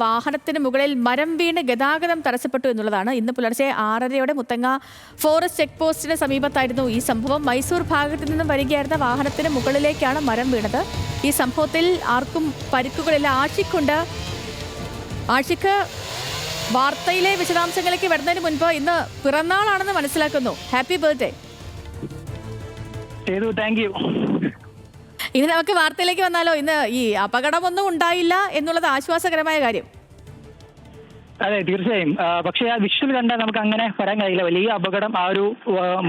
വാഹനത്തിന് മുകളിൽ മരം വീണ് ഗതാഗതം തടസ്സപ്പെട്ടു എന്നുള്ളതാണ്. ഇന്ന് പുലർച്ചെ 6:30 മുത്തങ്ങ ഫോറസ്റ്റ് ചെക്ക് പോസ്റ്റിന് സമീപത്തായിരുന്നു ഈ സംഭവം. മൈസൂർ ഭാഗത്തു നിന്നും വരികയായിരുന്ന വാഹനത്തിന് മുകളിലേക്കാണ് മരം വീണത്. ഈ സംഭവത്തിൽ ആർക്കും പരിക്കുകളില്ല. ആഷിഖ്, വാർത്തയിലെ വിശദാംശങ്ങളിലേക്ക് വരുന്നതിന് മുൻപ് ഇന്ന് പിറന്നാളാണെന്ന് മനസ്സിലാക്കുന്നു. Happy birthday. ഇനി നമുക്ക് വാർത്തയിലേക്ക് വന്നാലോ? ഇന്ന് ഈ അപകടമൊന്നും ഉണ്ടായില്ല എന്നുള്ളത് ആശ്വാസകരമായ കാര്യം. അതെ, തീർച്ചയായും. പക്ഷേ ആ വിഷ്വൽ കണ്ടാൽ നമുക്ക് അങ്ങനെ പറയാൻ കഴിയില്ല. വലിയ അപകടം. ആ ഒരു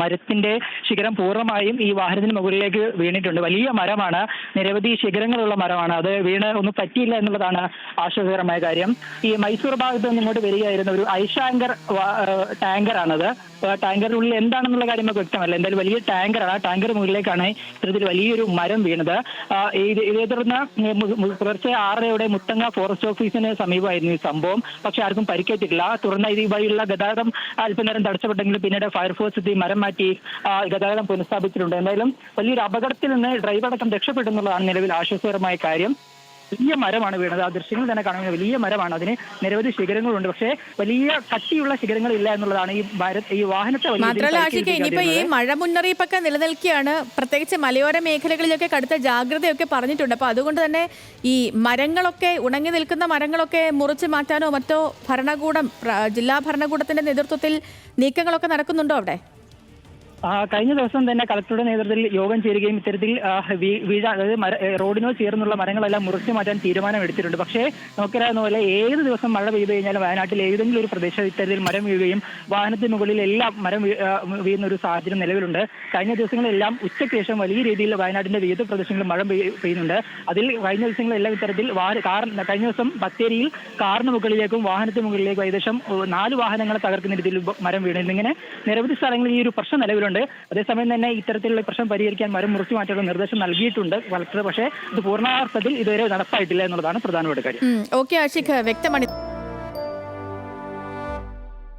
മരത്തിന്റെ ശിഖരം പൂർണ്ണമായും ഈ വാഹനത്തിന് മുകളിലേക്ക് വീണിട്ടുണ്ട്. വലിയ മരമാണ്, നിരവധി ശിഖരങ്ങളുള്ള മരമാണ്. അത് വീണ് ഒന്നും പറ്റിയില്ല എന്നുള്ളതാണ് ആശ്വാസകരമായ കാര്യം. ഈ മൈസൂർ ഭാഗത്ത് നിന്ന് ഇങ്ങോട്ട് വരികയായിരുന്ന ഒരു ടാങ്കറാണത്. ടാങ്കറിനുള്ളിൽ എന്താണെന്നുള്ള കാര്യം നമുക്ക് വ്യക്തമല്ല. എന്തായാലും വലിയ ടാങ്കറാണ്. ആ ടാങ്കർ മുകളിലേക്കാണ് ഇത്തരത്തിൽ വലിയൊരു മരം വീണത്. ഇതേ തുടർന്ന് പുലർച്ചെ 6:30 മുത്തങ്ങ ഫോറസ്റ്റ് ഓഫീസിന് സമീപമായിരുന്നു ഈ സംഭവം. പക്ഷെ ആർക്കും പരിക്കേറ്റിട്ടില്ല. തുടർന്ന് ഈ വഴിയുള്ള ഗതാഗതം അല്പനേരം തടസ്സപ്പെട്ടെങ്കിലും പിന്നീട് ഫയർഫോഴ്സ് എത്തി മരം മാറ്റി ഗതാഗതം പുനഃസ്ഥാപിച്ചിട്ടുണ്ട്. എന്തായാലും വലിയൊരു അപകടത്തിൽ നിന്ന് ഡ്രൈവർ അടക്കം രക്ഷപ്പെട്ടെന്നുള്ളതാണ് നിലവിൽ ആശ്വാസകരമായ കാര്യം. വലിയ മരമാണ് വീണത്. ആ ദൃശ്യങ്ങൾ തന്നെ കാണുന്നത് വലിയ മരമാണ്. അതിന് നിരവധി ശിഖരങ്ങളുണ്ട്. പക്ഷേ വലിയ കട്ടിയുള്ള ശിഖരങ്ങൾ ഇല്ല എന്നുള്ളതാണ് ഈ വാഹനത്തെ. മാത്രമല്ല ആഷിഖ്, ഇനിയിപ്പോ ഈ മഴ മുന്നറിയിപ്പൊക്കെ നിലനിൽക്കുകയാണ്. പ്രത്യേകിച്ച് മലയോര മേഖലകളിലൊക്കെ കടുത്ത ജാഗ്രതയൊക്കെ പറഞ്ഞിട്ടുണ്ട്. അപ്പൊ അതുകൊണ്ട് തന്നെ ഈ മരങ്ങളൊക്കെ, ഉണങ്ങി നിൽക്കുന്ന മരങ്ങളൊക്കെ മുറിച്ച് മാറ്റാനോ മറ്റോ ജില്ലാ ഭരണകൂടത്തിന്റെ നേതൃത്വത്തിൽ നീക്കങ്ങളൊക്കെ നടക്കുന്നുണ്ടോ അവിടെ? കഴിഞ്ഞ ദിവസം തന്നെ കളക്ടറുടെ നേതൃത്വത്തിൽ യോഗം ചേരുകയും ഇത്തരത്തിൽ റോഡിനോട് ചേർന്നുള്ള മരങ്ങളെല്ലാം മുറിച്ചു മാറ്റാൻ തീരുമാനം എടുത്തിട്ടുണ്ട്. പക്ഷേ നമുക്കറിയാവുന്ന പോലെ ഏത് ദിവസം മഴ പെയ്തു കഴിഞ്ഞാലും വയനാട്ടിൽ ഏതെങ്കിലും ഒരു പ്രദേശത്ത് ഇത്തരത്തിൽ മരം വീഴുകയും വാഹനത്തിന് മുകളിൽ എല്ലാം മരം വീഴുന്ന ഒരു സാഹചര്യം നിലവിലുണ്ട്. കഴിഞ്ഞ ദിവസങ്ങളെല്ലാം ഉച്ചയ്ക്ക് ശേഷം വലിയ രീതിയിൽ വയനാട്ടിന്റെ വിവിധ പ്രദേശങ്ങളിൽ മഴ പെയ്യുന്നുണ്ട്. അതിൽ കഴിഞ്ഞ ദിവസങ്ങളെല്ലാം ഇത്തരത്തിൽ കഴിഞ്ഞ ദിവസം ബത്തേരിയിൽ കാറിന് മുകളിലേക്കും വാഹനത്തിന് മുകളിലേക്കും ഏകദേശം 4 വാഹനങ്ങളെ തകർക്കുന്ന രീതിയിൽ മരം വീണിരുന്നു. ഇങ്ങനെ നിരവധി സ്ഥലങ്ങളിൽ ഈ ഒരു പ്രശ്നം നിലവിലുണ്ട്. അതേസമയം തന്നെ ഇത്തരത്തിലുള്ള പ്രശ്നം പരിഹരിക്കാൻ മരം മുറിച്ചു മാറ്റാനുള്ള നിർദ്ദേശം നൽകിയിട്ടുണ്ട് കളക്ടർ. പക്ഷേ ഇത് പൂർണ്ണാർത്ഥത്തിൽ ഇതുവരെ നടപ്പായിട്ടില്ല എന്നുള്ളതാണ് പ്രധാനപ്പെട്ട കാര്യം. ഓക്കെ ആഷിഖ്, വ്യക്തമാണ്.